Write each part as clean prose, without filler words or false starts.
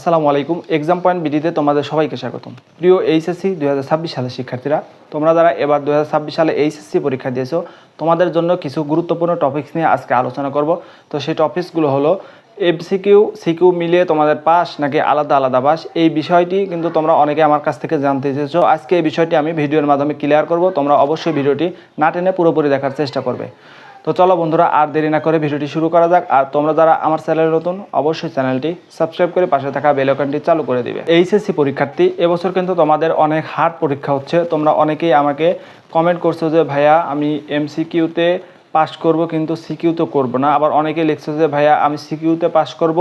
আসসালামু আলাইকুম। Exam point বিডিতে তোমাদের সবাইকে স্বাগতম। প্রিয় এইচএসসি 2026 সালের শিক্ষার্থীরা, তোমরা যারা এবার 2026 সালে এইচএসসি পরীক্ষা দিয়েছো, তোমাদের জন্য কিছু গুরুত্বপূর্ণ টপিকস নিয়ে আজকে আলোচনা করব। তো সেই টপিকসগুলো হলো এমসিকিউ সিকিউ মিলিয়ে তোমাদের পাস নাকি আলাদা আলাদা পাস। এই বিষয়টি কিন্তু তোমরা অনেকে আমার কাছ থেকে জানতে চেয়েছো। আজকে এই বিষয়টি আমি ভিডিওর মাধ্যমে ক্লিয়ার করব। তোমরা অবশ্যই ভিডিওটি না টেনে পুরোপুরি দেখার চেষ্টা করবে। তো চলো বন্ধুরা, আর দেরি না করে ভিডিওটি শুরু করা যাক। আর তোমরা যারা আমার চ্যানেলে নতুন, অবশ্যই চ্যানেলটি সাবস্ক্রাইব করে পাশে থাকা বেল আইকনটি চালু করে দিবে। এইচএসসি পরীক্ষার্থী, এবছর কিন্তু তোমাদের অনেক হার্ড পরীক্ষা হচ্ছে। তোমরা অনেকেই আমাকে কমেন্ট করছো যে ভাইয়া আমি এমসিকিউতে পাস করব কিন্তু সিকিউতে করব না। আবার অনেকেই লিখছো যে ভাইয়া আমি সিকিউতে পাস করব,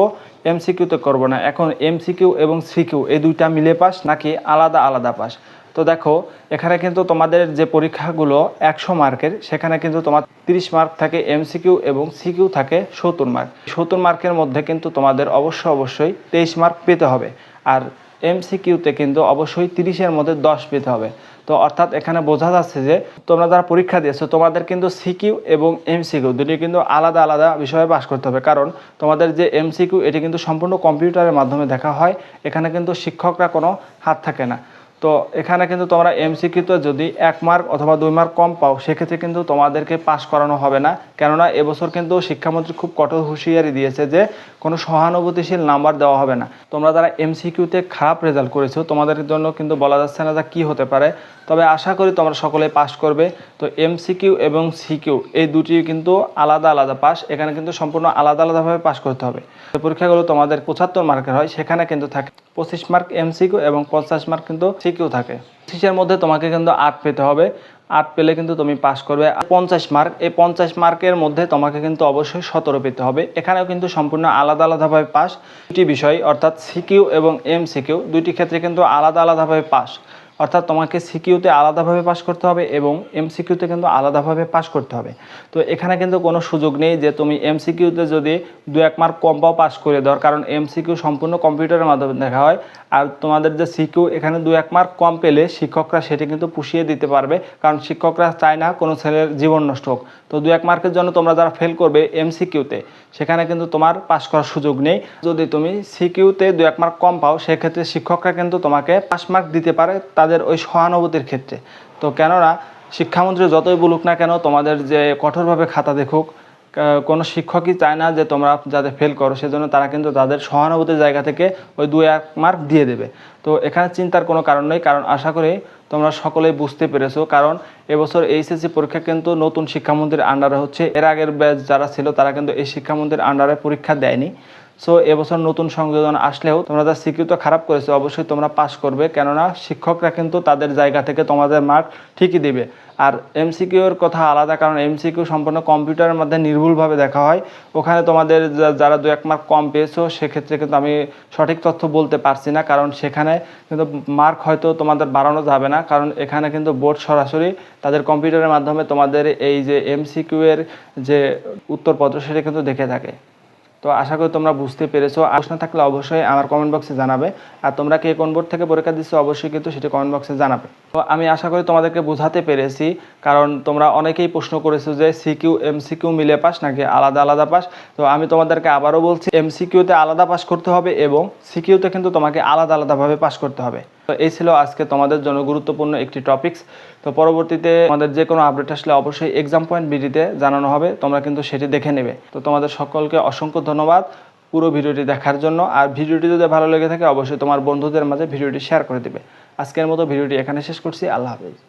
এমসিকিউতে করব না। এখন এমসিকিউ এবং সিকিউ এই দুইটা মিলে পাস নাকি আলাদা আলাদা পাস? তো দেখো, এখানে কিন্তু তোমাদের যে পরীক্ষাগুলো 100 মার্কের, সেখানে কিন্তু তোমার 30 মার্ক থাকে এমসিকিউ এবং সিকিউ থাকে 70 মার্ক। 70 মার্কের মধ্যে কিন্তু তোমাদের অবশ্যই 23 মার্ক পেতে হবে। আর এমসিকিউতে কিন্তু অবশ্যই 30-এর মধ্যে 10 পেতে হবে। তো অর্থাৎ এখানে বোঝা যাচ্ছে যে তোমরা যারা পরীক্ষা দিয়েছো, তোমাদের কিন্তু সিকিউ এবং এমসিকিউ দুটি কিন্তু আলাদা আলাদা বিষয়ে পাস করতে হবে। কারণ তোমাদের যে এমসিকিউ এটি কিন্তু সম্পূর্ণ কম্পিউটারের মাধ্যমে দেখা হয়। এখানে কিন্তু শিক্ষকরা কোনো হাত থাকে না। তো এখানে কিন্তু তোমরা এমসিকিউতে যদি 1 মার্ক অথবা 2 মার্ক কম পাও, সেক্ষেত্রে কিন্তু তোমাদেরকে পাস করানো হবে না। কেননা এবছর কিন্তু শিক্ষামন্ত্রী খুব কঠোর হুঁশিয়ারি দিয়েছে যে কোনো সহানুভূতিশীল নাম্বার দেওয়া হবে না। তোমরা যারা এমসিকিউতে খারাপ রেজাল্ট করেছো, তোমাদের জন্য কিন্তু বলা যাচ্ছে না যে কী হতে পারে, তবে আশা করি তোমরা সকলে পাস করবে। তো এমসিকিউ এবং সিকিউ এই দুটি কিন্তু আলাদা আলাদা পাস। এখানে কিন্তু সম্পূর্ণ আলাদা আলাদাভাবে পাস করতে হবে। পরীক্ষাগুলো তোমাদের 75 মার্কের হয়, সেখানে কিন্তু থাকে 25 মার্ক এমসিকিউ এবং 50 মার্ক কিন্তু সিকিউ থাকে। 25-এর মধ্যে তোমাকে কিন্তু 8 পেতে হবে। 8 পেলে কিন্তু তুমি পাস করবে। 50 মার্ক, এই 50 মার্কের মধ্যে তোমাকে কিন্তু অবশ্যই 17 পেতে হবে। এখানেও কিন্তু সম্পূর্ণ আলাদা আলাদাভাবে পাস। দুটি বিষয় অর্থাৎ সিকিউ এবং এমসিকিউ দুইটি ক্ষেত্রে কিন্তু আলাদা আলাদাভাবে পাস। অর্থাৎ তোমাকে সিকিউতে আলাদাভাবে পাস করতে হবে এবং এমসিকিউতে কিন্তু আলাদাভাবে পাস করতে হবে। তো এখানে কিন্তু কোনো সুযোগ নেই যে তুমি এমসিকিউতে যদি 2-1 মার্ক কম পাও পাস করে দেওয়ার, কারণ এমসিকিউ সম্পূর্ণ কম্পিউটারের মাধ্যমে দেখা হয়। আর তোমাদের যে সিকিউ, এখানে 2-1 মার্ক কম পেলে শিক্ষকরা সেটি কিন্তু পুষিয়ে দিতে পারবে, কারণ শিক্ষকরা চায় না কোনো ছেলের জীবন নষ্ট হোক। তো 2-1 মার্কের জন্য তোমরা যারা ফেল করবে এমসিকিউতে, সেখানে কিন্তু তোমার পাস করার সুযোগ নেই। যদি তুমি সিকিউতে 2-1 মার্ক কম পাও, সেক্ষেত্রে শিক্ষকরা কিন্তু তোমাকে 5 মার্ক দিতে পারে তাদের ওই সহানুভূতির ক্ষেত্রে। তো কেননা শিক্ষামন্ত্রী যতই বলুক না কেন, তোমাদের যে কঠোরভাবে খাতা দেখুক, কোনো শিক্ষকই চায় না যে তোমরা যাতে ফেল করো। সেজন্য তারা কিন্তু তাদের সহানুভূতির জায়গা থেকে ওই 2-1 মার্ক দিয়ে দেবে। তো এখানে চিন্তার কোনো কারণ নেই, কারণ আশা করি তোমরা সকলেই বুঝতে পেরেছো। কারণ এবছর এইচএসসি পরীক্ষা কিন্তু নতুন শিক্ষামন্ত্রীর আন্ডারে হচ্ছে। এর আগের ব্যাচ যারা ছিল তারা কিন্তু এই শিক্ষামন্ত্রীর আন্ডারে পরীক্ষা দেয়নি। সো এবছর নতুন সংযোজন আসলেও তোমরা যা সিকিউতে খারাপ করেছো, অবশ্যই তোমরা পাস করবে। কেননা শিক্ষকরা কিন্তু তাদের জায়গা থেকে তোমাদের মার্ক ঠিকই দেবে। আর এমসিকিউর কথা আলাদা, কারণ এমসিকিউ সম্পূর্ণ কম্পিউটারের মধ্যে নির্ভুলভাবে দেখা হয়। ওখানে তোমাদের যারা 2-1 মার্ক কম পেয়েছো, সেক্ষেত্রে কিন্তু আমি সঠিক তথ্য বলতে পারছি না, কারণ সেখানে কিন্তু মার্ক হয়তো তোমাদের বাড়ানো যাবে না। কারণ এখানে কিন্তু বোর্ড সরাসরি তাদের কম্পিউটারের মাধ্যমে তোমাদের এই যে এমসিকিউ এর যে উত্তরপত্র, সেটা কিন্তু দেখে থাকে। তো আশা করি তোমরা বুঝতে পেরেছো। প্রশ্ন থাকলে অবশ্যই আমার কমেন্ট বক্সে জানাবে। আর তোমরা কে কোন বোর্ড থেকে পরীক্ষা দিচ্ছ, অবশ্যই কিন্তু সেটা কমেন্ট বক্সে জানাবে। তো আমি আশা করি তোমাদেরকে বোঝাতে পেরেছি, কারণ তোমরা অনেকেই প্রশ্ন করেছো যে সিকিউ এমসিকিউ মিলে পাস নাকি আলাদা আলাদা পাস। তো আমি তোমাদেরকে আবারও বলছি, এমসিকিউতে আলাদা পাস করতে হবে এবং সিকিউতে কিন্তু তোমাকে আলাদা আলাদাভাবে পাস করতে হবে। তো এই ছিল আজকে তোমাদের জন্য গুরুত্বপূর্ণ একটি টপিকস। তো পরবর্তীতে আমাদের যে কোনো আপডেট আসলে অবশ্যই এক্সাম পয়েন্ট বিডিতে জানানো হবে, তোমরা কিন্তু সেটি দেখে নেবে। তো তোমাদের সকলকে অসংখ্য ধন্যবাদ পুরো ভিডিওটি দেখার জন্য। আর ভিডিওটি যদি ভালো লেগে থাকে, অবশ্যই তোমার বন্ধুদের মাঝে ভিডিওটি শেয়ার করে দেবে। আজকের মতো ভিডিওটি এখানে শেষ করছি। আল্লাহ হাফেজ।